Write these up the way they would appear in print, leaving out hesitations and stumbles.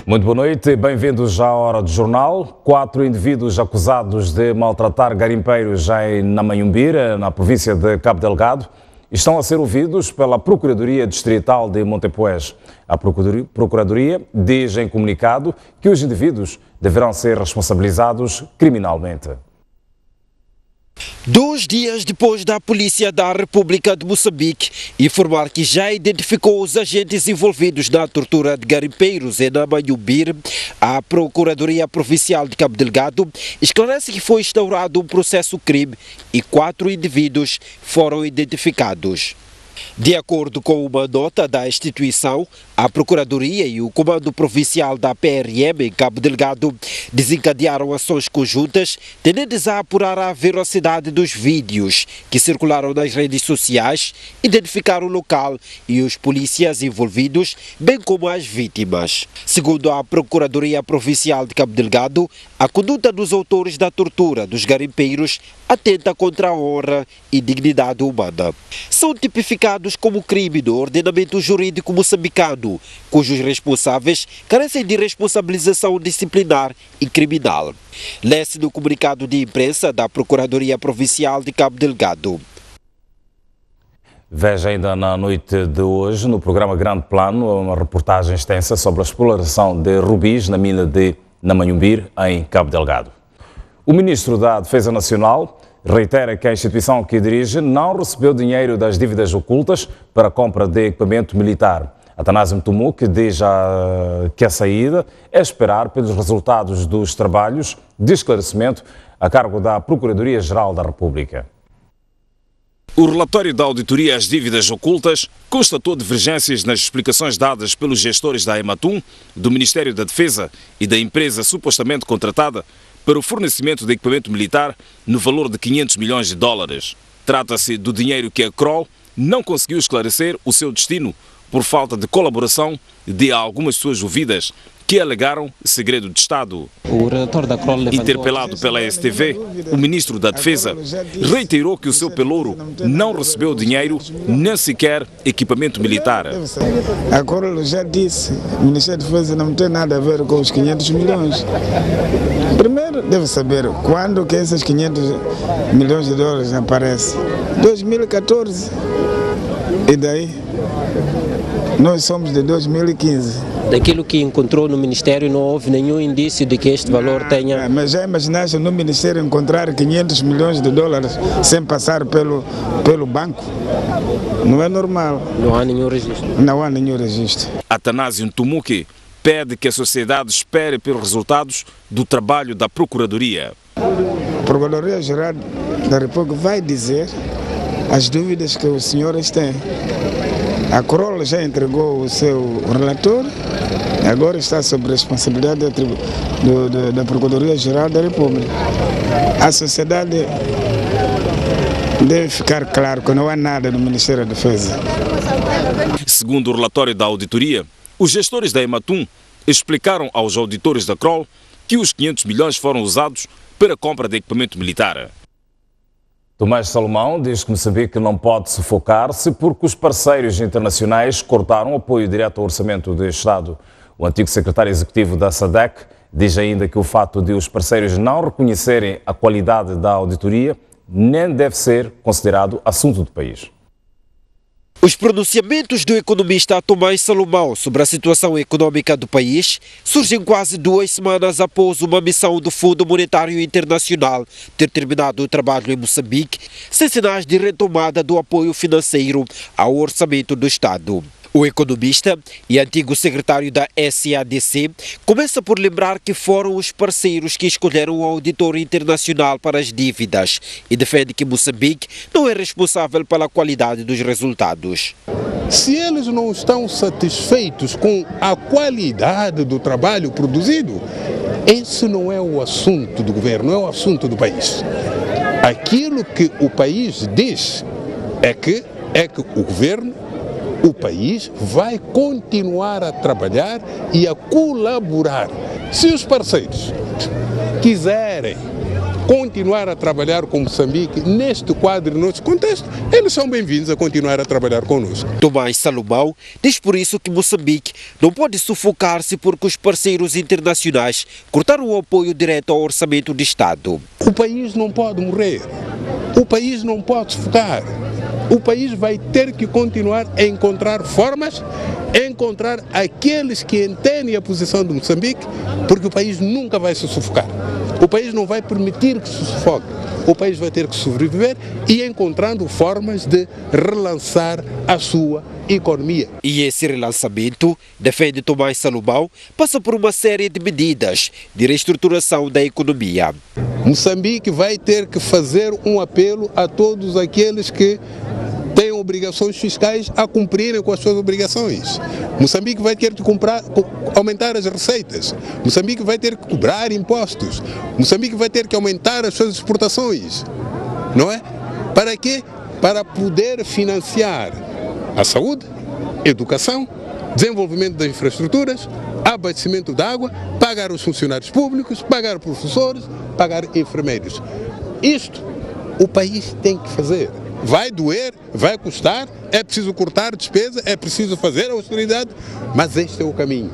Muito boa noite e bem-vindos à Hora do Jornal. 4 indivíduos acusados de maltratar garimpeiros em Namanhumbira, na província de Cabo Delgado, estão a ser ouvidos pela Procuradoria Distrital de Montepuez. A Procuradoria diz em comunicado que os indivíduos deverão ser responsabilizados criminalmente. 2 dias depois da Polícia da República de Moçambique informar que já identificou os agentes envolvidos na tortura de garimpeiros em Namanhumbira, a Procuradoria Provincial de Cabo Delgado esclarece que foi instaurado um processo crime e 4 indivíduos foram identificados. De acordo com uma nota da instituição, a Procuradoria e o Comando Provincial da PRM em Cabo Delgado desencadearam ações conjuntas tendentes a apurar a veracidade dos vídeos que circularam nas redes sociais, identificar o local e os polícias envolvidos, bem como as vítimas. Segundo a Procuradoria Provincial de Cabo Delgado, a conduta dos autores da tortura dos garimpeiros atenta contra a honra e dignidade humana. São tipificados como crime do ordenamento jurídico moçambicano, cujos responsáveis carecem de responsabilização disciplinar e criminal. Lê-se no comunicado de imprensa da Procuradoria Provincial de Cabo Delgado. Veja ainda na noite de hoje, no programa Grande Plano, uma reportagem extensa sobre a exploração de rubis na mina de Namanhumbira, em Cabo Delgado. O Ministro da Defesa Nacional reitera que a instituição que dirige não recebeu dinheiro das dívidas ocultas para a compra de equipamento militar. Atanásio Mtumuk diz que a saída é esperar pelos resultados dos trabalhos de esclarecimento a cargo da Procuradoria-Geral da República. O relatório da auditoria às dívidas ocultas constatou divergências nas explicações dadas pelos gestores da Ematum, do Ministério da Defesa e da empresa supostamente contratada para o fornecimento de equipamento militar no valor de 500 milhões de dólares. Trata-se do dinheiro que a Kroll não conseguiu esclarecer o seu destino por falta de colaboração de algumas pessoas ouvidas que alegaram segredo de Estado. O relator da Kroll Interpelado pela STV, o Ministro da Defesa reiterou que o seu pelouro não recebeu dinheiro, nem sequer equipamento militar. A Kroll já disse, o Ministério da Defesa não tem nada a ver com os 500 milhões. Primeiro, deve saber quando que esses 500 milhões de dólares aparecem. 2014. E daí? Nós somos de 2015. Daquilo que encontrou no Ministério, não houve nenhum indício de que este valor tenha... Mas já imaginaste no Ministério encontrar 500 milhões de dólares sem passar pelo banco? Não é normal. Não há nenhum registro. Não há nenhum registro. Atanásio Mtumuk pede que a sociedade espere pelos resultados do trabalho da Procuradoria. A Procuradoria-Geral da República vai dizer as dúvidas que os senhores têm. A Kroll já entregou o seu relator, agora está sob responsabilidade da Procuradoria-Geral da República. A sociedade deve ficar claro que não há nada no Ministério da Defesa. Segundo o relatório da auditoria, os gestores da Ematum explicaram aos auditores da Kroll que os 500 milhões foram usados para a compra de equipamento militar. Tomás Salomão diz que Moçambique não pode sufocar-se porque os parceiros internacionais cortaram o apoio direto ao orçamento do Estado. O antigo secretário executivo da SADC diz ainda que o fato de os parceiros não reconhecerem a qualidade da auditoria nem deve ser considerado assunto do país. Os pronunciamentos do economista Tomás Salomão sobre a situação econômica do país surgem quase 2 semanas após uma missão do Fundo Monetário Internacional ter terminado o trabalho em Moçambique, sem sinais de retomada do apoio financeiro ao orçamento do Estado. O economista e antigo secretário da SADC começa por lembrar que foram os parceiros que escolheram o auditor internacional para as dívidas e defende que Moçambique não é responsável pela qualidade dos resultados. Se eles não estão satisfeitos com a qualidade do trabalho produzido, esse não é o assunto do governo, não é o assunto do país. Aquilo que o país diz é que o governo, o país vai continuar a trabalhar e a colaborar. Se os parceiros quiserem continuar a trabalhar com Moçambique neste quadro, neste contexto, eles são bem-vindos a continuar a trabalhar conosco. Tomás Salomão diz por isso que Moçambique não pode sufocar-se porque os parceiros internacionais cortaram o apoio direto ao orçamento de Estado. O país não pode morrer, o país não pode sufocar. O país vai ter que continuar a encontrar formas, encontrar aqueles que entendem a posição de Moçambique, porque o país nunca vai se sufocar. O país não vai permitir que se sufoque. O país vai ter que sobreviver e encontrando formas de relançar a sua economia. E esse relançamento, defende Tomás Salomão, passa por uma série de medidas de reestruturação da economia. Moçambique vai ter que fazer um apelo a todos aqueles que têm obrigações fiscais a cumprirem com as suas obrigações. Moçambique vai ter que aumentar as receitas. Moçambique vai ter que cobrar impostos. Moçambique vai ter que aumentar as suas exportações. Não é? Para quê? Para poder financiar a saúde, educação, desenvolvimento das infraestruturas, abastecimento de água, pagar os funcionários públicos, pagar professores, pagar enfermeiros. Isto o país tem que fazer. Vai doer, vai custar, é preciso cortar despesa, é preciso fazer austeridade, mas este é o caminho.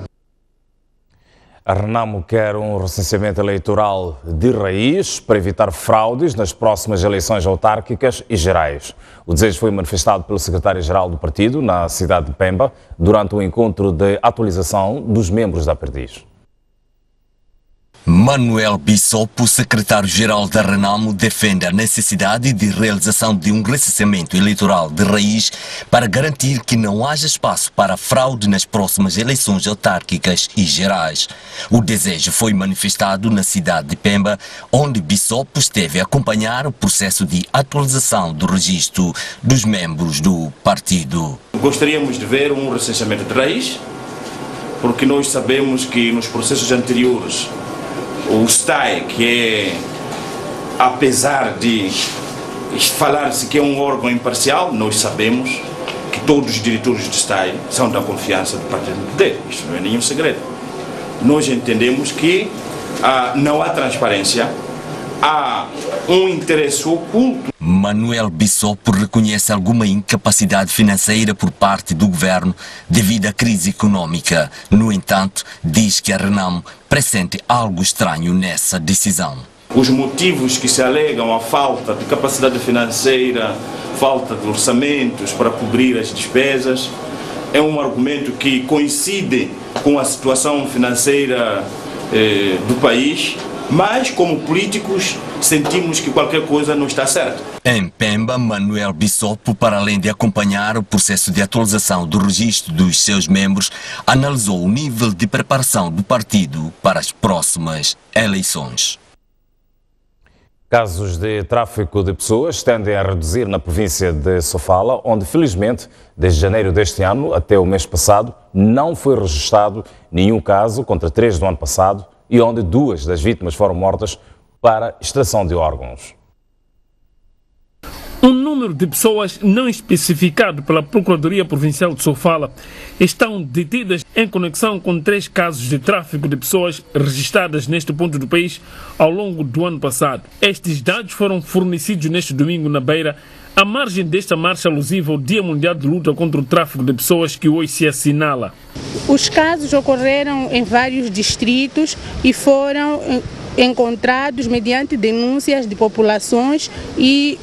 A Renamo quer um recenseamento eleitoral de raiz para evitar fraudes nas próximas eleições autárquicas e gerais. O desejo foi manifestado pelo secretário-geral do partido na cidade de Pemba durante um encontro de atualização dos membros da Perdiz. Manuel Bissopo, secretário-geral da Renamo, defende a necessidade de realização de um recenseamento eleitoral de raiz para garantir que não haja espaço para fraude nas próximas eleições autárquicas e gerais. O desejo foi manifestado na cidade de Pemba, onde Bissopo esteve a acompanhar o processo de atualização do registro dos membros do partido. Gostaríamos de ver um recenseamento de raiz, porque nós sabemos que nos processos anteriores o STAE, que é, apesar de falar-se que é um órgão imparcial, nós sabemos que todos os diretores do STAE são da confiança do partido do poder. Isto não é nenhum segredo. Nós entendemos que não há transparência, há um interesse oculto. Manuel Bissopo reconhece alguma incapacidade financeira por parte do governo devido à crise econômica. No entanto, diz que a Renamo pressente algo estranho nessa decisão. Os motivos que se alegam, a falta de capacidade financeira, falta de orçamentos para cobrir as despesas, é um argumento que coincide com a situação financeira do país, mas como políticos sentimos que qualquer coisa não está certa. Em Pemba, Manuel Bissopo, para além de acompanhar o processo de atualização do registro dos seus membros, analisou o nível de preparação do partido para as próximas eleições. Casos de tráfico de pessoas tendem a reduzir na província de Sofala, onde, felizmente, desde janeiro deste ano até o mês passado, não foi registrado nenhum caso contra 3 do ano passado e onde 2 das vítimas foram mortas para extração de órgãos. Um número de pessoas não especificado pela Procuradoria Provincial de Sofala estão detidas em conexão com 3 casos de tráfico de pessoas registradas neste ponto do país ao longo do ano passado. Estes dados foram fornecidos neste domingo na Beira, à margem desta marcha alusiva ao Dia Mundial de Luta contra o Tráfico de Pessoas que hoje se assinala. Os casos ocorreram em vários distritos e foram encontrados mediante denúncias de populações e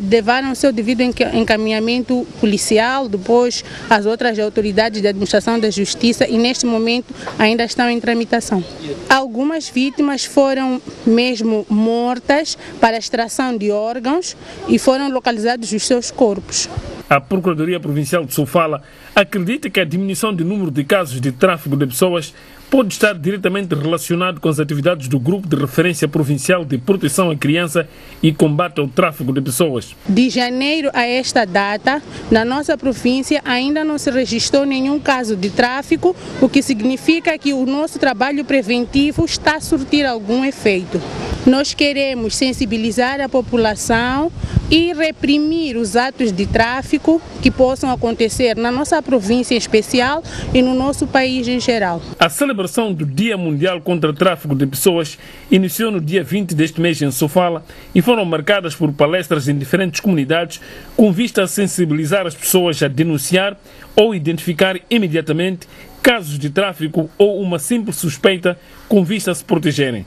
levaram o seu devido encaminhamento policial, depois as outras autoridades da administração da justiça e neste momento ainda estão em tramitação. Algumas vítimas foram mesmo mortas para extração de órgãos e foram localizados os seus corpos. A Procuradoria Provincial de Sofala acredita que a diminuição do número de casos de tráfico de pessoas pode estar diretamente relacionado com as atividades do Grupo de Referência Provincial de Proteção à Criança e Combate ao Tráfico de Pessoas. De janeiro a esta data, na nossa província ainda não se registrou nenhum caso de tráfico, o que significa que o nosso trabalho preventivo está a surtir algum efeito. Nós queremos sensibilizar a população e reprimir os atos de tráfico que possam acontecer na nossa província em especial e no nosso país em geral. A celebração do Dia Mundial contra o Tráfico de Pessoas iniciou no dia 20 deste mês em Sofala e foram marcadas por palestras em diferentes comunidades com vista a sensibilizar as pessoas a denunciar ou identificar imediatamente casos de tráfico ou uma simples suspeita com vista a se protegerem.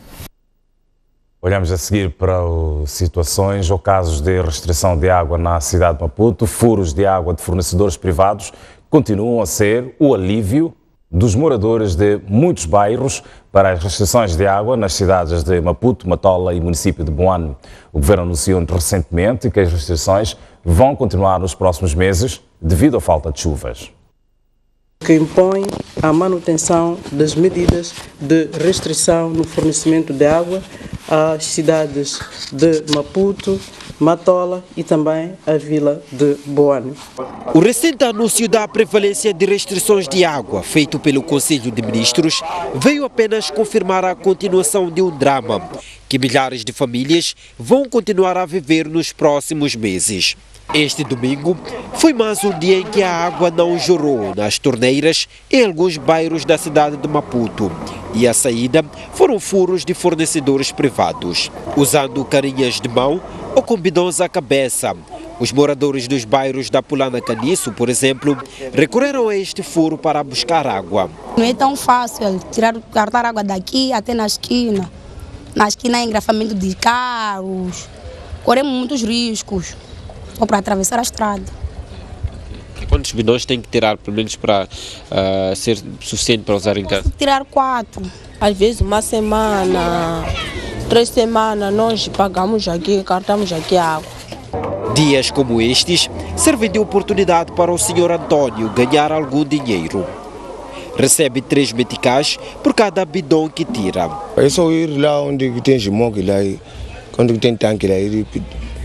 Olhamos a seguir para situações ou casos de restrição de água na cidade de Maputo. Furos de água de fornecedores privados continuam a ser o alívio dos moradores de muitos bairros para as restrições de água nas cidades de Maputo, Matola e município de Boane. O governo anunciou recentemente que as restrições vão continuar nos próximos meses devido à falta de chuvas. Que impõe a manutenção das medidas de restrição no fornecimento de água às cidades de Maputo, Matola e também a vila de Boane. O recente anúncio da prevalência de restrições de água, feito pelo Conselho de Ministros, veio apenas confirmar a continuação de um drama que milhares de famílias vão continuar a viver nos próximos meses. Este domingo foi mais um dia em que a água não jorrou nas torneiras em alguns bairros da cidade de Maputo e a saída foram furos de fornecedores privados. Usando carinhas de mão ou com bidões à cabeça, os moradores dos bairros da Pulana Caniço, por exemplo, recorreram a este furo para buscar água. Não é tão fácil cartar água daqui até na esquina. Na esquina é engarrafamento de carros, corremos muitos riscos. Ou para atravessar a estrada. Quantos bidões tem que tirar, pelo menos para ser suficiente para usar em casa? Tirar 4. Às vezes uma semana, 3 semanas, nós pagamos aqui, cartamos aqui a água. Dias como estes servem de oportunidade para o Sr. Antônio ganhar algum dinheiro. Recebe 3 meticais por cada bidão que tira. É só ir lá onde tem gimoque, lá, quando tem tanque, lá,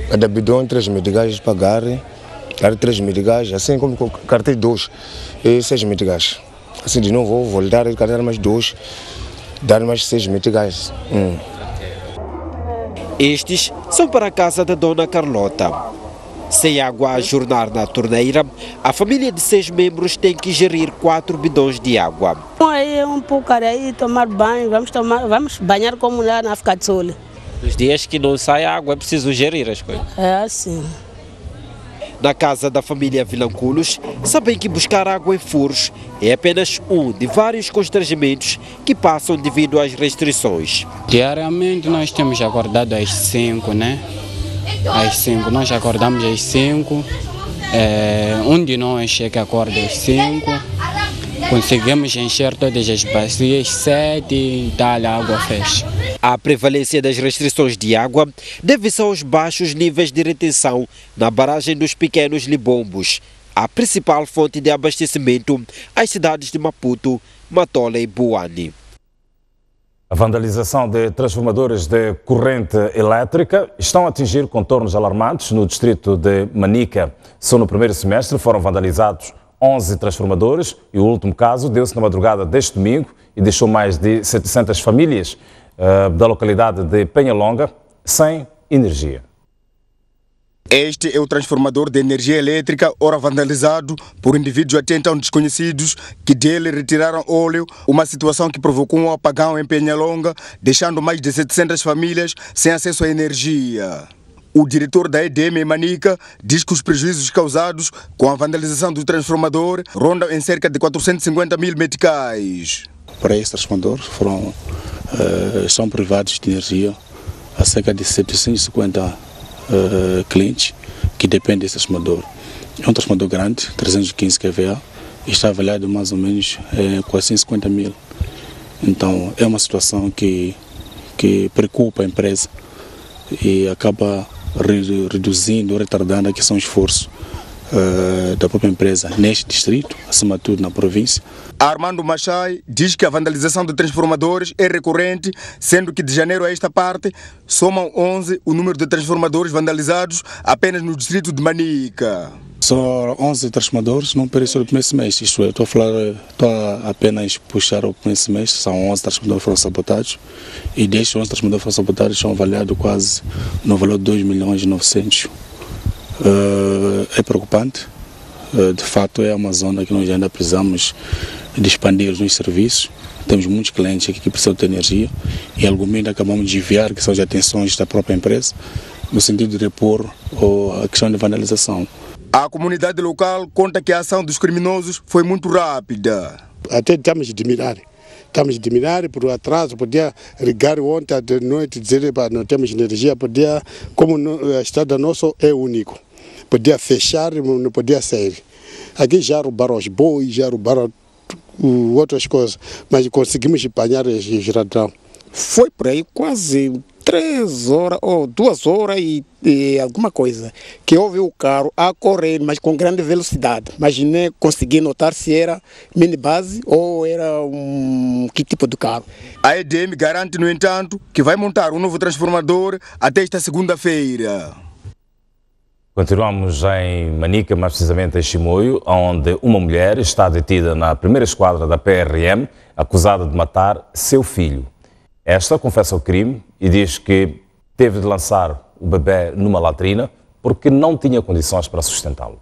cada bidão 3 meticais pagar, dar 3 meticais, assim como cartei 2 e 6 meticais. Assim de novo vou voltar a cartar mais 2, dar mais 6 meticais. Estes são para a casa da dona Carlota. Sem água a jornar na torneira, a família de 6 membros tem que gerir 4 bidões de água. Aí um pouco aí tomar banho, vamos banhar como lá na África do Sul. Nos dias que não sai água é preciso gerir as coisas. É assim. Na casa da família Vilanculos, sabem que buscar água em furos é apenas um de vários constrangimentos que passam devido às restrições. Diariamente nós temos acordado às 5, né? Às 5, nós acordamos às 5. Um de nós é que acorda às 5. Conseguimos encher todas as bacias, 7 e tal, a água fecha. A prevalência das restrições de água deve-se aos baixos níveis de retenção na barragem dos Pequenos Libombos, a principal fonte de abastecimento às cidades de Maputo, Matola e Boane. A vandalização de transformadores de corrente elétrica estão a atingir contornos alarmantes no distrito de Manica. Só no primeiro semestre foram vandalizados 11 transformadores e o último caso deu-se na madrugada deste domingo e deixou mais de 700 famílias da localidade de Penhalonga sem energia. Este é o transformador de energia elétrica, ora vandalizado por indivíduos até então desconhecidos que dele retiraram óleo, uma situação que provocou um apagão em Penhalonga, deixando mais de 700 famílias sem acesso à energia. O diretor da EDM em Manica diz que os prejuízos causados com a vandalização do transformador rondam em cerca de 450 mil meticais. Para esse transformador são privados de energia há cerca de 750 clientes que dependem desse transformador. É um transformador grande, 315 kVA, e está avaliado mais ou menos 450 mil. Então é uma situação que preocupa a empresa e acaba reduzindo, retardando a questão de esforço da própria empresa neste distrito, acima de tudo na província. Armando Machai diz que a vandalização de transformadores é recorrente, sendo que de janeiro a esta parte somam 11 o número de transformadores vandalizados apenas no distrito de Manica. São 11 transformadores num período do primeiro semestre, isto é, estou a apenas puxar o primeiro semestre, são 11 transformadores que foram sabotados e destes 11 transformadores que foram sabotados são avaliados quase no valor de 2.900.000 é preocupante. De fato, é uma zona que nós ainda precisamos de expandir os serviços. Temos muitos clientes aqui que precisam de energia e alguns ainda acabamos de desviar, que são as atenções da própria empresa, no sentido de repor a questão de vandalização. A comunidade local conta que a ação dos criminosos foi muito rápida. Até estamos a admirar. Estamos a admirar por atraso, podia ligar ontem à noite e dizer que não temos energia, podia, como a estrada nossa é único, podia fechar, não podia sair. Aqui já roubaram os bois, já roubaram outras coisas, mas conseguimos apanhar o geradão. Foi por aí quase 3 horas ou 2 horas e alguma coisa, que houve o carro a correr, mas com grande velocidade. Mas nem consegui notar se era minibase ou era que tipo de carro. A EDM garante, no entanto, que vai montar um novo transformador até esta segunda-feira. Continuamos em Manica, mais precisamente em Chimoio, onde uma mulher está detida na primeira esquadra da PRM, acusada de matar seu filho. Esta confessa o crime e diz que teve de lançar o bebê numa latrina porque não tinha condições para sustentá-lo.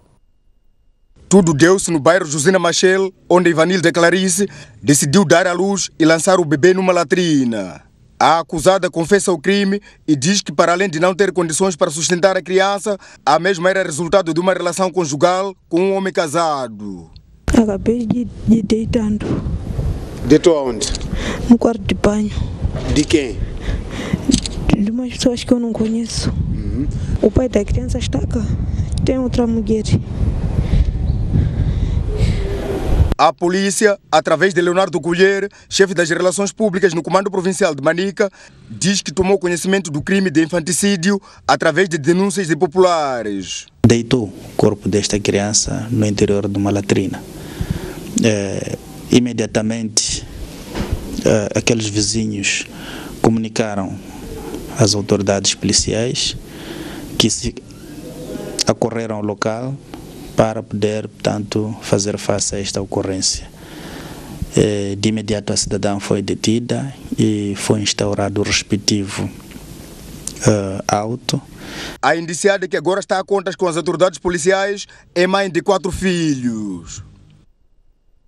Tudo deu-se no bairro Josina Machel, onde Ivanilda Clarice decidiu dar à luz e lançar o bebê numa latrina. A acusada confessa o crime e diz que, para além de não ter condições para sustentar a criança, a mesma era resultado de uma relação conjugal com um homem casado. Acabei de deitando. Deitou aonde? No quarto de banho. De quem? De umas pessoas que eu não conheço. O pai da criança está cá. Tem outra mulher. A polícia, através de Leonardo Colher, chefe das relações públicas no Comando Provincial de Manica, diz que tomou conhecimento do crime de infanticídio através de denúncias de populares. Deitou o corpo desta criança no interior de uma latrina. Imediatamente, aqueles vizinhos comunicaram às autoridades policiais que se acorreram ao local para poder, portanto, fazer face a esta ocorrência. De imediato a cidadã foi detida e foi instaurado o respectivo auto. A indiciada, que agora está a contas com as autoridades policiais, é mãe de 4 filhos.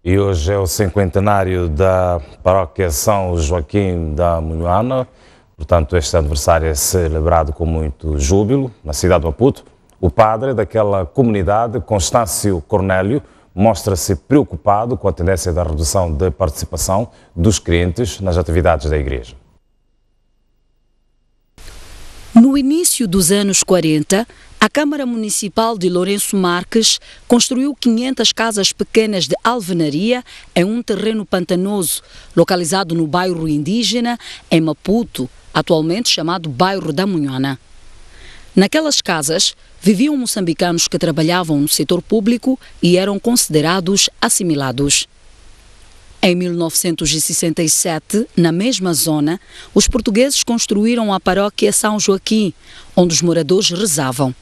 E hoje é o 50º da paróquia São Joaquim da Munhoana. Portanto, este aniversário é celebrado com muito júbilo na cidade de Maputo. O padre daquela comunidade, Constâncio Cornélio, mostra-se preocupado com a tendência da redução de participação dos crentes nas atividades da igreja. No início dos anos 40, a Câmara Municipal de Lourenço Marques construiu 500 casas pequenas de alvenaria em um terreno pantanoso, localizado no bairro indígena, em Maputo, atualmente chamado Bairro da Munhoana. Naquelas casas, viviam moçambicanos que trabalhavam no setor público e eram considerados assimilados. Em 1967, na mesma zona, os portugueses construíram a paróquia São Joaquim, onde os moradores rezavam.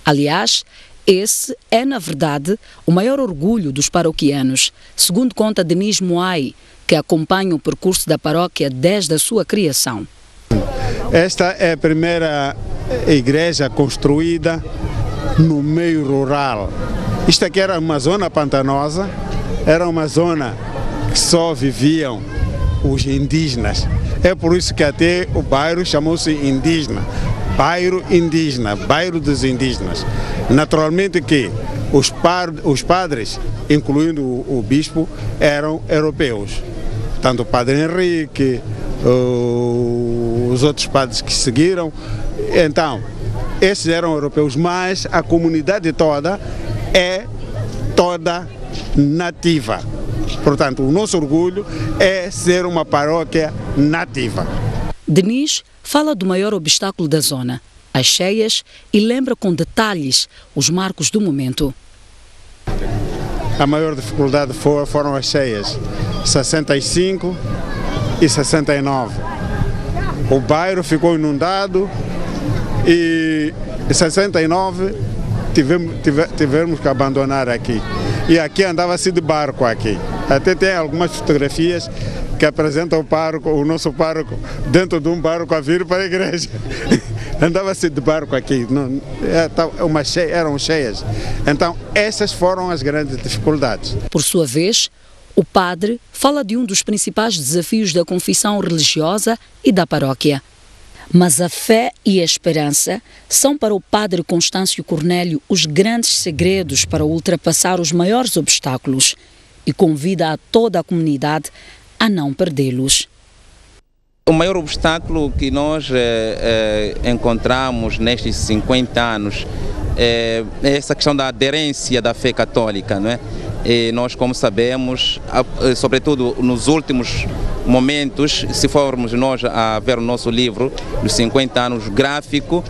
Aliás, esse é, na verdade, o maior orgulho dos paroquianos, segundo conta Denis Moai, que acompanha o percurso da paróquia desde a sua criação. Esta é a primeira igreja construída no meio rural. Isto aqui era uma zona pantanosa, era uma zona que só viviam os indígenas. É por isso que até o bairro chamou-se indígena. Bairro indígena, bairro dos indígenas. Naturalmente que os padres, incluindo o bispo, eram europeus. Tanto o padre Henrique, os outros padres que seguiram. Então, esses eram europeus, mas a comunidade toda é toda nativa. Portanto, o nosso orgulho é ser uma paróquia nativa. Denis fala do maior obstáculo da zona, as cheias, e lembra com detalhes os marcos do momento. A maior dificuldade foram as cheias, 65 e 69. O bairro ficou inundado e em 69 tivemos que abandonar aqui. E aqui andava-se de barco aqui. Até tem algumas fotografias que apresentam o nosso pároco, dentro de um barco a vir para a igreja. andava-se de barco aqui, não, eram cheias. Então, essas foram as grandes dificuldades. Por sua vez, o padre fala de um dos principais desafios da confissão religiosa e da paróquia. Mas a fé e a esperança são para o padre Constâncio Cornélio os grandes segredos para ultrapassar os maiores obstáculos e convida a toda a comunidade a não perdê-los. O maior obstáculo que nós encontramos nestes 50 anos é essa questão da aderência da fé católica, não é? E nós, como sabemos, sobretudo nos últimos momentos, se formos nós a ver o nosso livro dos 50 anos gráfico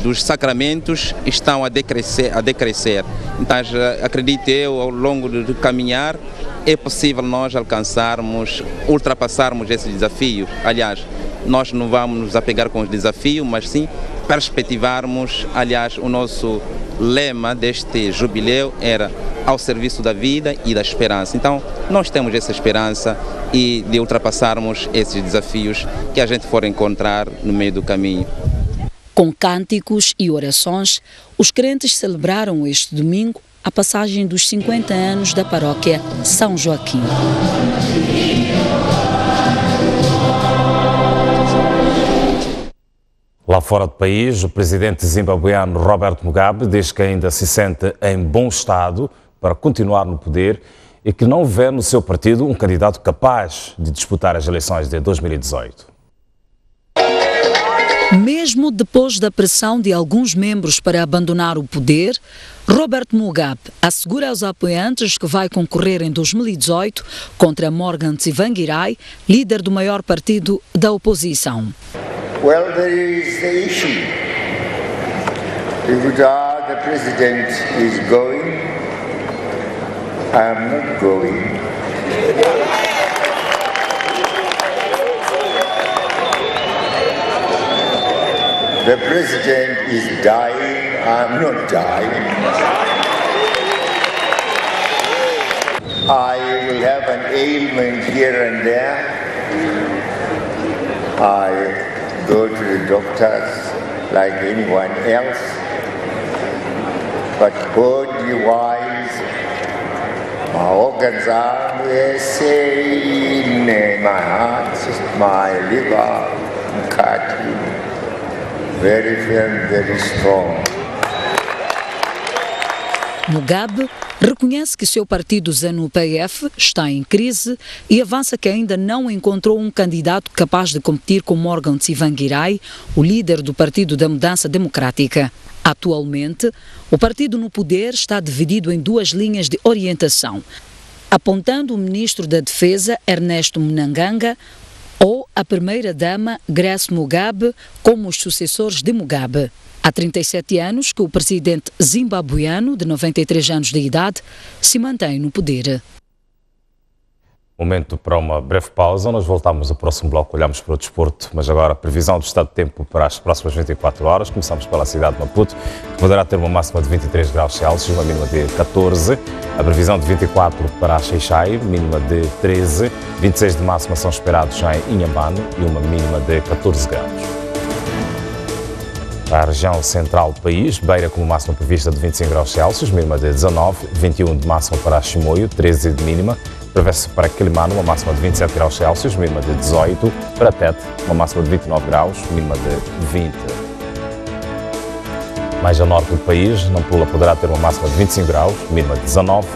dos sacramentos, estão a decrescer. Então, acredito eu, ao longo do caminhar, é possível nós ultrapassarmos esse desafio. Aliás, nós não vamos nos apegar com os desafios, mas sim perspectivarmos. Aliás, o nosso lema deste jubileu era ao serviço da vida e da esperança. Então, nós temos essa esperança e de ultrapassarmos esses desafios que a gente for encontrar no meio do caminho. Com cânticos e orações, os crentes celebraram este domingo a passagem dos 50 anos da paróquia São Joaquim. Lá fora do país, o presidente zimbabueano Robert Mugabe diz que ainda se sente em bom estado para continuar no poder e que não vê no seu partido um candidato capaz de disputar as eleições de 2018. Mesmo depois da pressão de alguns membros para abandonar o poder, Robert Mugabe assegura aos apoiantes que vai concorrer em 2018 contra Morgan Tsvangirai, líder do maior partido da oposição. Well, there is the issue. If the president is going, I am not going. The president is dying, I am not dying. I will have an ailment here and there. I go to the doctors like anyone else, but body-wise, my organs are sane, my heart, my liver, very firm, very strong. Mugabe reconhece que seu partido ZANU-PF está em crise e avança que ainda não encontrou um candidato capaz de competir com Morgan Tsvangirai, o líder do Partido da Mudança Democrática. Atualmente, o partido no poder está dividido em duas linhas de orientação, apontando o ministro da Defesa, Ernesto Mnangagwa, ou a primeira-dama, Grace Mugabe, como os sucessores de Mugabe. Há 37 anos que o presidente zimbabueano, de 93 anos de idade, se mantém no poder. Momento para uma breve pausa. Nós voltamos ao próximo bloco, olhamos para o desporto, mas agora a previsão do estado de tempo para as próximas 24 horas. Começamos pela cidade de Maputo, que poderá ter uma máxima de 23 graus Celsius, uma mínima de 14. A previsão de 24 para Xai-Xai, mínima de 13. 26 de máxima são esperados em Inhambane e uma mínima de 14 graus. Para a região central do país, Beira com uma máxima prevista de 25 graus Celsius, mínima de 19. 21 de máxima para Chimoio, 13 de mínima. Prevê-se para Quelimane uma máxima de 27 graus Celsius, mínima de 18. Para Tete, uma máxima de 29 graus, mínima de 20. Mais ao norte do país, Nampula poderá ter uma máxima de 25 graus, mínima de 19.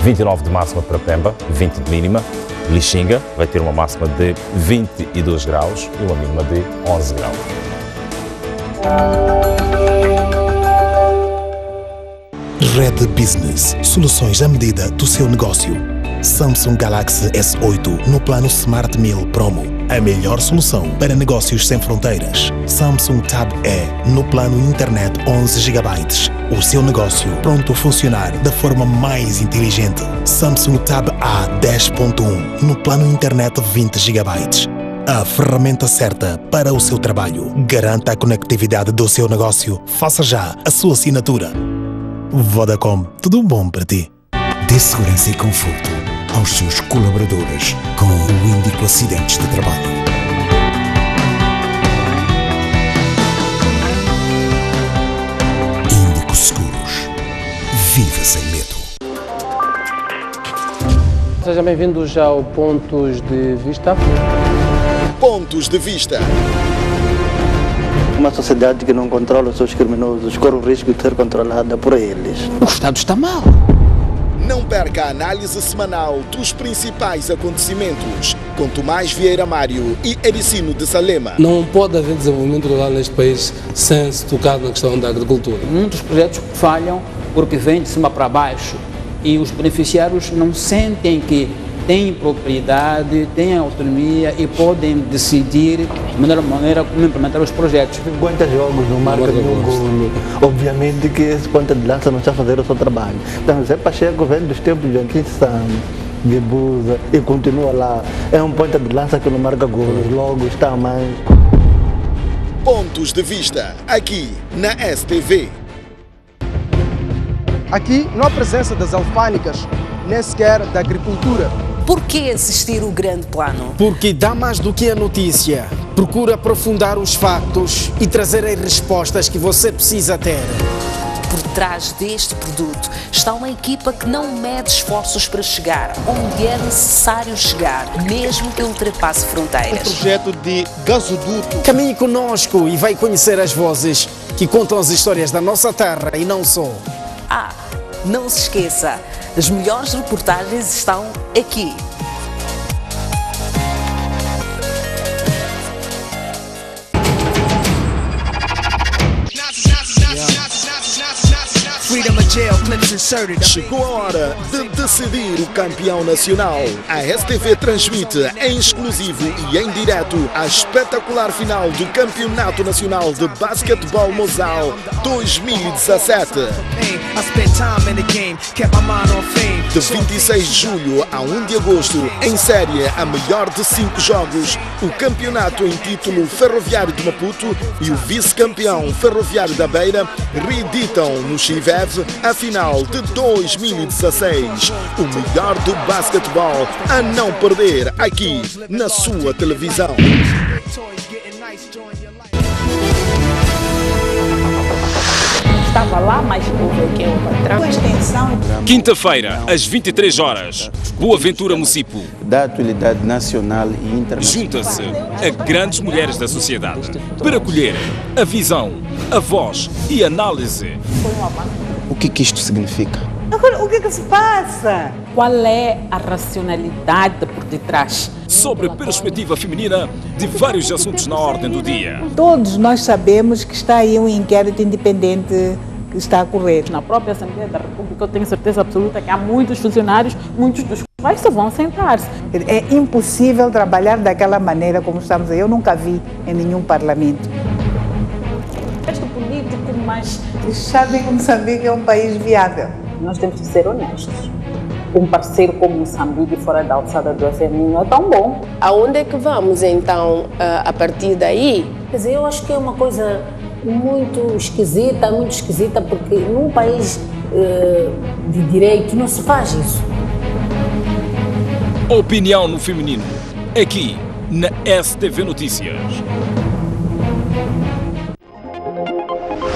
29 de máxima para Pemba, 20 de mínima. Lixinga vai ter uma máxima de 22 graus e uma mínima de 11 graus. Red Business, soluções à medida do seu negócio. Samsung Galaxy S8 no plano Smart Meal Promo, a melhor solução para negócios sem fronteiras. Samsung Tab E no plano Internet 11 GB, o seu negócio pronto a funcionar da forma mais inteligente. Samsung Tab A 10.1 no plano Internet 20 GB. A ferramenta certa para o seu trabalho. Garanta a conectividade do seu negócio. Faça já a sua assinatura. Vodacom, tudo bom para ti? Dê segurança e conforto aos seus colaboradores com o Índico Acidentes de Trabalho. Viva sem medo. Sejam bem-vindos ao Pontos de Vista. Pontos de Vista. Uma sociedade que não controla os seus criminosos corre o risco de ser controlada por eles. O Estado está mal. Não perca a análise semanal dos principais acontecimentos com Tomás Vieira Mário e Ericino de Salema. Não pode haver desenvolvimento rural neste país sem se tocar na questão da agricultura. Muitos projetos falham porque vêm de cima para baixo e os beneficiários não sentem que têm propriedade, têm autonomia e podem decidir de maneira como implementar os projetos. 50 jogos no marca de um golo. Obviamente que esse ponta de lança não está a fazer o seu trabalho. Então, Zé Pacheco vem dos tempos de Anquissão, de Busa e continua lá. É um ponta de lança que não marca golos, logo está mais. Pontos de Vista, aqui na STV. Aqui não há presença das alfândegas, nem sequer da agricultura. Por que assistir o grande plano? Porque dá mais do que a notícia. Procura aprofundar os factos e trazer as respostas que você precisa ter. Por trás deste produto está uma equipa que não mede esforços para chegar onde é necessário chegar, mesmo que ultrapasse fronteiras. Um projeto de gasoduto. Caminhe conosco e vai conhecer as vozes que contam as histórias da nossa terra e não só. Ah, não se esqueça, as melhores reportagens estão aqui. Chegou a hora de decidir o campeão nacional. A STV transmite em exclusivo e em direto a espetacular final do Campeonato Nacional de Basquetebol Mozal 2017. De 26 de julho a 1 de agosto, em série a melhor de 5 jogos, o campeonato em título Ferroviário de Maputo e o vice-campeão Ferroviário da Beira reeditam no Chivev a final de 2016. O melhor do basquetebol a não perder aqui na sua televisão. Estava lá, mas houve que eu patrão. Quinta-feira, às 23 horas, Boa Ventura Mucipo. Da atualidade nacional e internacional. Junta-se a grandes mulheres da sociedade para colher a visão, a voz e a análise. O que isto significa? Agora, o que se passa? Qual é a racionalidade por detrás? Sobre a perspectiva feminina de vários assuntos na ordem do dia. Todos nós sabemos que está aí um inquérito independente que está a correr. Na própria Assembleia da República, eu tenho certeza absoluta que há muitos funcionários, muitos dos quais só vão sentar-se. É impossível trabalhar daquela maneira como estamos aí. Eu nunca vi em nenhum parlamento. Político, mas eles sabem que Moçambique é um país viável. Nós temos que ser honestos. Um parceiro como Moçambique fora da alçada do FMI não é tão bom. Aonde é que vamos então a partir daí? Quer dizer, eu acho que é uma coisa muito esquisita, porque num país de direito não se faz isso. Opinião no feminino, aqui na STV Notícias.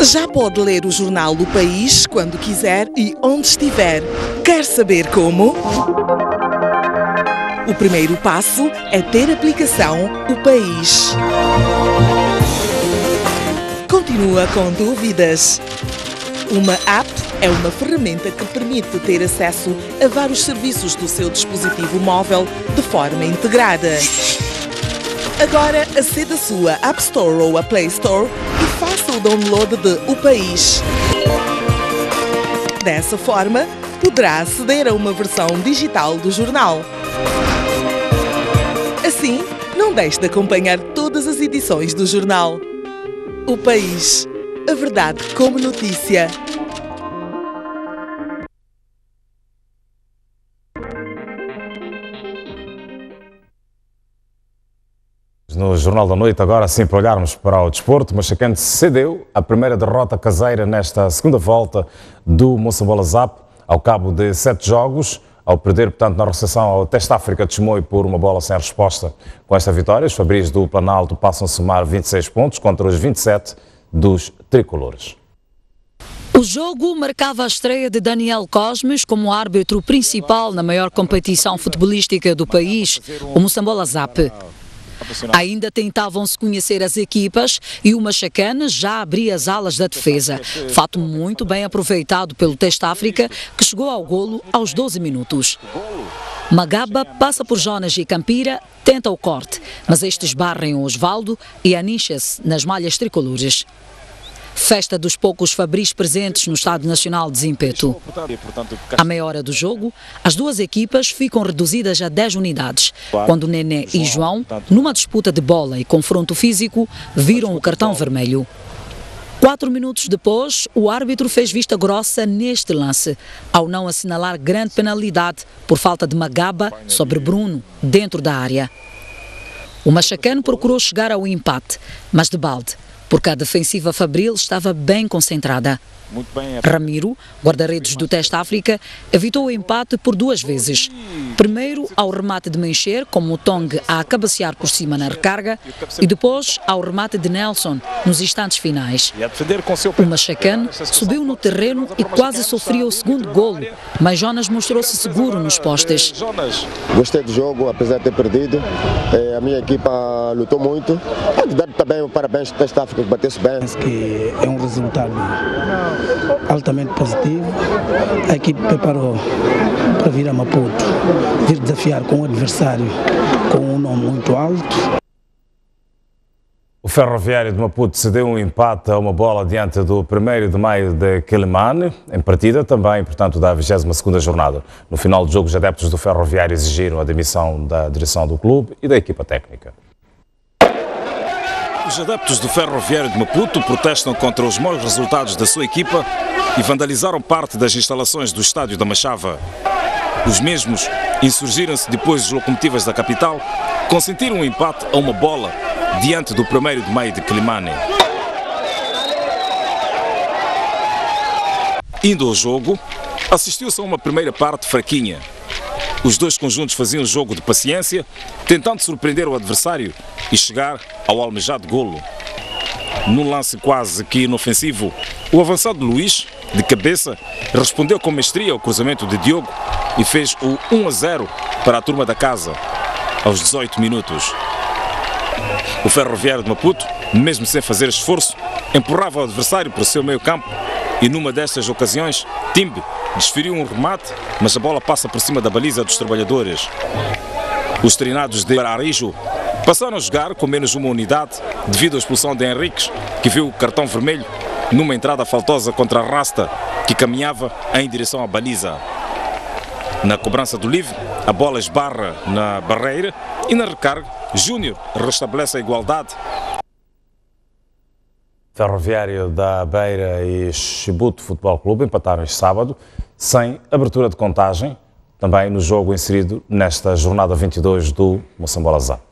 Já pode ler o jornal do País quando quiser e onde estiver. Quer saber como? O primeiro passo é ter a aplicação O País. Continua com dúvidas? Uma app é uma ferramenta que permite ter acesso a vários serviços do seu dispositivo móvel de forma integrada. Agora aceda à sua App Store ou a Play Store e faça o download de O País. Dessa forma, poderá aceder a uma versão digital do jornal. Assim, não deixe de acompanhar todas as edições do jornal. O País. A verdade como notícia. No Jornal da Noite, agora sim, para olharmos para o desporto, Moçambique cedeu a primeira derrota caseira nesta segunda volta do Moçambola Zap, ao cabo de 7 jogos, ao perder, portanto, na recepção ao Teste África de Chimoio por uma bola sem resposta. Com esta vitória, os Fabris do Planalto passam a somar 26 pontos contra os 27 dos tricolores. O jogo marcava a estreia de Daniel Cosmes como árbitro principal na maior competição futebolística do país, o Moçambola Zap. Ainda tentavam-se conhecer as equipas e o Machacane já abria as alas da defesa. Fato muito bem aproveitado pelo Teste África, que chegou ao golo aos 12 minutos. Magaba passa por Jonas e Campira, tenta o corte, mas estes barrem o Osvaldo e anincha-se nas malhas tricolores. Festa dos poucos fabris presentes no Estádio Nacional de Zimpeto. À meia hora do jogo, as duas equipas ficam reduzidas a 10 unidades, quando Nené e João, numa disputa de bola e confronto físico, viram o cartão vermelho. 4 minutos depois, o árbitro fez vista grossa neste lance, ao não assinalar grande penalidade por falta de Magaba sobre Bruno, dentro da área. O Machacane procurou chegar ao empate, mas de balde, porque a defensiva fabril estava bem concentrada. Ramiro, guarda-redes do Teste África, evitou o empate por 2 vezes. Primeiro ao remate de Mencher, com o Tong a cabecear por cima na recarga, e depois ao remate de Nelson, nos instantes finais. O Machacane subiu no terreno e quase sofreu o segundo golo, mas Jonas mostrou-se seguro nos postes. Gostei do jogo, apesar de ter perdido. A minha equipa lutou muito. Pode dar também parabéns ao Teste África, que bateu-se bem. Que é um resultado altamente positivo. A equipe preparou para vir a Maputo, vir desafiar com um adversário com um nome muito alto. O Ferroviário de Maputo cedeu um empate a uma bola diante do 1º de Maio de Quelimane, em partida também, portanto, da 22ª jornada. No final do jogo, os adeptos do Ferroviário exigiram a demissão da direção do clube e da equipa técnica. Os adeptos do Ferroviário de Maputo protestam contra os maus resultados da sua equipa e vandalizaram parte das instalações do estádio da Machava. Os mesmos insurgiram-se depois das locomotivas da capital consentiram um empate a uma bola diante do 1º de Maio de Quelimane. Indo ao jogo, assistiu-se a uma primeira parte fraquinha. Os dois conjuntos faziam jogo de paciência, tentando surpreender o adversário e chegar ao almejado golo. Num lance quase que inofensivo, o avançado Luís, de cabeça, respondeu com mestria ao cruzamento de Diogo e fez o 1-0 para a turma da casa, aos 18 minutos. O Ferroviário de Maputo, mesmo sem fazer esforço, empurrava o adversário para o seu meio campo e numa destas ocasiões, Timbe desferiu um remate, mas a bola passa por cima da baliza dos trabalhadores. Os treinados de Arijo passaram a jogar com menos uma unidade devido à expulsão de Henriques, que viu o cartão vermelho numa entrada faltosa contra a Rasta, que caminhava em direção à baliza. Na cobrança do livre, a bola esbarra na barreira e na recarga, Júnior restabelece a igualdade. Ferroviário da Beira e Chibuto Futebol Clube empataram este sábado, sem abertura de contagem, também no jogo inserido nesta jornada 22 do Moçambola Zap.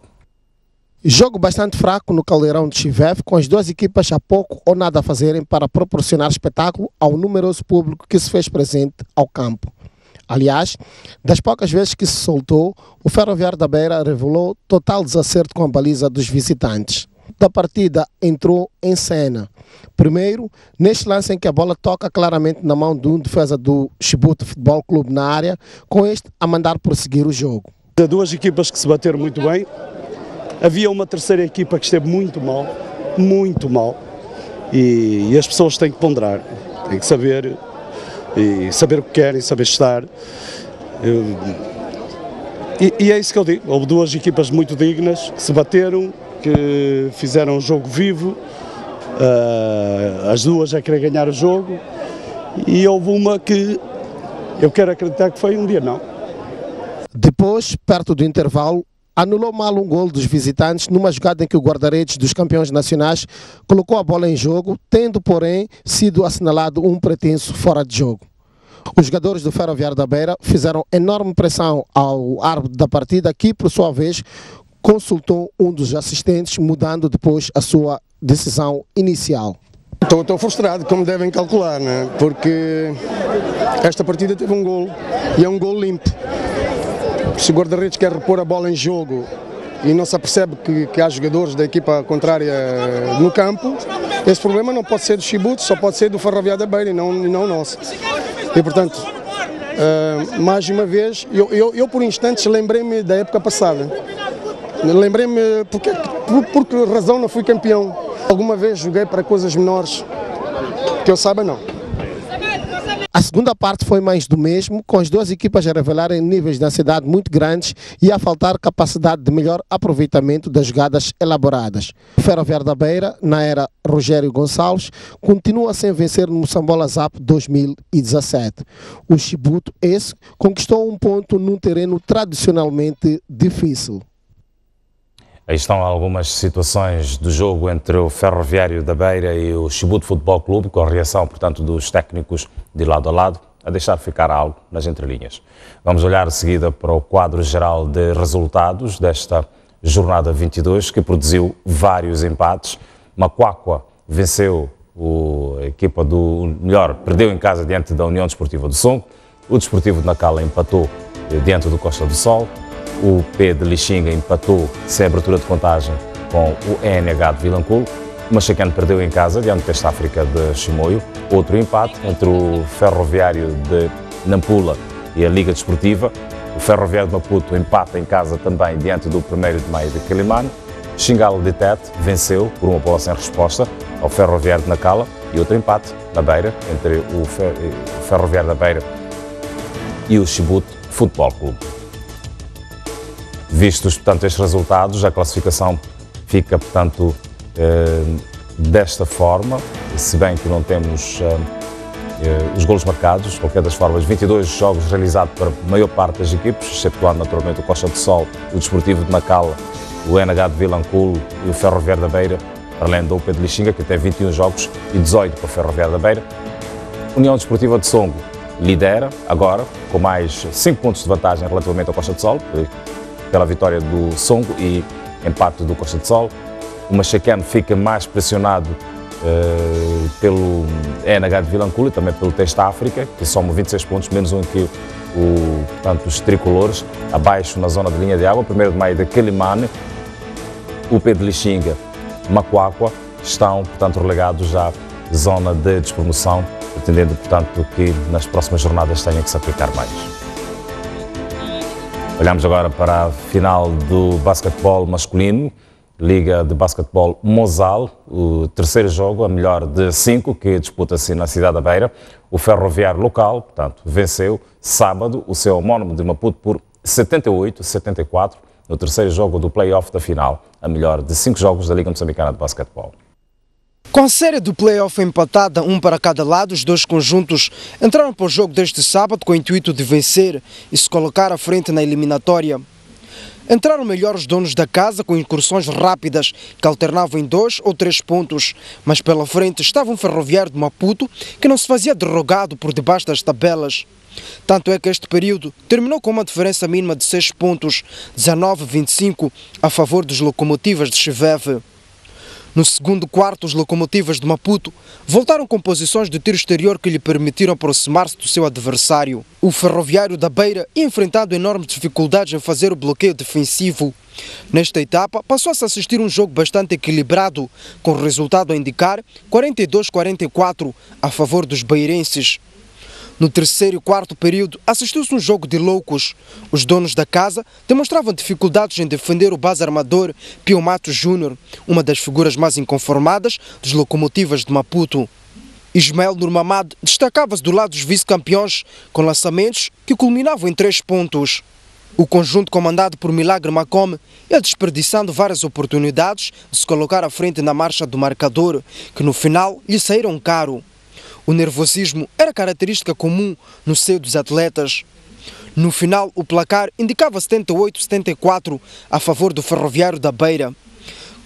Jogo bastante fraco no Caldeirão de Chiveve, com as duas equipas a pouco ou nada a fazerem para proporcionar espetáculo ao numeroso público que se fez presente ao campo. Aliás, das poucas vezes que se soltou, o Ferroviário da Beira revelou total desacerto com a baliza dos visitantes. Da partida entrou em cena. Primeiro, neste lance em que a bola toca claramente na mão de um defesa do Chibuto Futebol Clube na área, com este a mandar prosseguir o jogo. Duas equipas que se bateram muito bem. Havia uma terceira equipa que esteve muito mal, e as pessoas têm que ponderar, têm que saber, e saber o que querem, saber estar. E é isso que eu digo, houve duas equipas muito dignas que se bateram, que fizeram um jogo vivo, as duas a querer ganhar o jogo, e houve uma que eu quero acreditar que foi um dia não. Depois, perto do intervalo, anulou mal um golo dos visitantes numa jogada em que o guarda-redes dos campeões nacionais colocou a bola em jogo, tendo, porém, sido assinalado um pretenso fora de jogo. Os jogadores do Ferroviário da Beira fizeram enorme pressão ao árbitro da partida, que, por sua vez, consultou um dos assistentes, mudando depois a sua decisão inicial. Estou frustrado, como devem calcular, né? Porque esta partida teve um golo e é um golo limpo. Se o guarda-redes quer repor a bola em jogo e não se apercebe que há jogadores da equipa contrária no campo, Esse problema não pode ser do Chibute, só pode ser do Ferroviário da Beira e não nosso. E portanto, mais uma vez, eu por instantes lembrei-me da época passada. Lembrei-me por que razão não fui campeão. Alguma vez joguei para coisas menores, que eu saiba não. A segunda parte foi mais do mesmo, com as duas equipas a revelarem níveis de ansiedade muito grandes e a faltar capacidade de melhor aproveitamento das jogadas elaboradas. O Ferroviário da Beira, na era Rogério Gonçalves, continua sem vencer no Moçambola Zap 2017. O Chibute, esse, conquistou um ponto num terreno tradicionalmente difícil. Aí estão algumas situações do jogo entre o Ferroviário da Beira e o Chibute Futebol Clube, com a reação, portanto, dos técnicos de lado a lado, a deixar ficar algo nas entrelinhas. Vamos olhar de seguida para o quadro geral de resultados desta jornada 22, que produziu vários empates. Macuacua venceu a equipa perdeu em casa diante da União Desportiva do Songo. O Desportivo de Nacala empatou diante do Costa do Sol. O P de Lixinga empatou sem abertura de contagem com o ENH de Vilanculo. O Machacane perdeu em casa diante do Testa África de Chimoio. Outro empate entre o Ferroviário de Nampula e a Liga Desportiva. O Ferroviário de Maputo empata em casa também diante do 1º de Maio de Quilimane. Xingalo de Tete venceu por uma bola sem resposta ao Ferroviário de Nacala. E outro empate na Beira entre o Ferroviário da Beira e o Chibute Futebol Clube. Vistos, portanto, estes resultados, a classificação fica, portanto, desta forma, se bem que não temos os golos marcados. De qualquer das formas, 22 jogos realizados para a maior parte das equipes, exceptuando naturalmente o Costa do Sol, o Desportivo de Nacala, o NH de Vilanculo e o Ferroviário da Beira, além do UP de Lixinga, que tem 21 jogos e 18 para o Ferroviário da Beira. União Desportiva de Songo lidera agora, com mais 5 pontos de vantagem relativamente ao Costa do Sol, pela vitória do Songo e empate do Costa do Sol. O Machacane fica mais pressionado pelo ENH de Vilanculo e também pelo Testa África, que soma 26 pontos, menos um que os tricolores. Abaixo, na zona de linha de água, 1º de Maio de Quilimane, o P de Lixinga, Macuacua, estão, portanto, relegados à zona de despromoção, pretendendo, portanto, que nas próximas jornadas tenham que se aplicar mais. Olhamos agora para a final do basquetebol masculino, Liga de Basquetebol Mozal, o terceiro jogo, a melhor de 5, que disputa-se na cidade da Beira. O Ferroviário local, portanto, venceu sábado o seu homónimo de Maputo por 78-74, no terceiro jogo do play-off da final, a melhor de 5 jogos da Liga Moçambicana de Basquetebol. Com a série do play-off empatada, um para cada lado, os dois conjuntos entraram para o jogo deste sábado com o intuito de vencer e se colocar à frente na eliminatória. Entraram melhor os donos da casa com incursões rápidas que alternavam em 2 ou 3 pontos, mas pela frente estava um Ferroviário de Maputo que não se fazia derrogado por debaixo das tabelas. Tanto é que este período terminou com uma diferença mínima de 6 pontos, 19-25, a favor dos Locomotivas de Chiveve. No segundo quarto, os Locomotivas de Maputo voltaram com posições de tiro exterior que lhe permitiram aproximar-se do seu adversário. O Ferroviário da Beira ia enfrentando enormes dificuldades em fazer o bloqueio defensivo. Nesta etapa, passou-se a assistir um jogo bastante equilibrado, com o resultado a indicar 42-44 a favor dos beirenses. No terceiro e quarto período, assistiu-se um jogo de loucos. Os donos da casa demonstravam dificuldades em defender o base armador Pio Matos Júnior, uma das figuras mais inconformadas dos Locomotivas de Maputo. Ismael Nurmamad destacava-se do lado dos vice-campeões, com lançamentos que culminavam em 3 pontos. O conjunto comandado por Milagre Macome ia desperdiçando várias oportunidades de se colocar à frente na marcha do marcador, que no final lhe saíram caro. O nervosismo era característica comum no seio dos atletas. No final, o placar indicava 78-74 a favor do Ferroviário da Beira.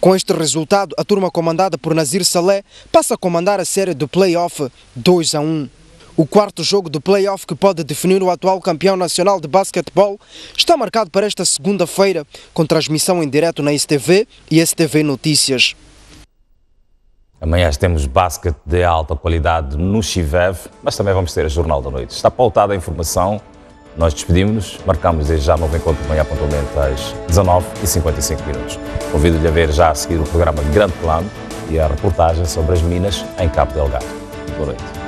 Com este resultado, a turma comandada por Nazir Saleh passa a comandar a série do play-off 2-1. O quarto jogo do play-off, que pode definir o atual campeão nacional de basquetebol, está marcado para esta segunda-feira, com transmissão em direto na STV e STV Notícias. Amanhã temos basquete de alta qualidade no Chiveve, mas também vamos ter a Jornal da Noite. Está pautada a informação, nós despedimos-nos, marcamos desde já novo encontro amanhã pontualmente às 19h55. Convido-lhe a ver já a seguir o programa Grande Plano e a reportagem sobre as minas em Cabo Delgado. Boa noite.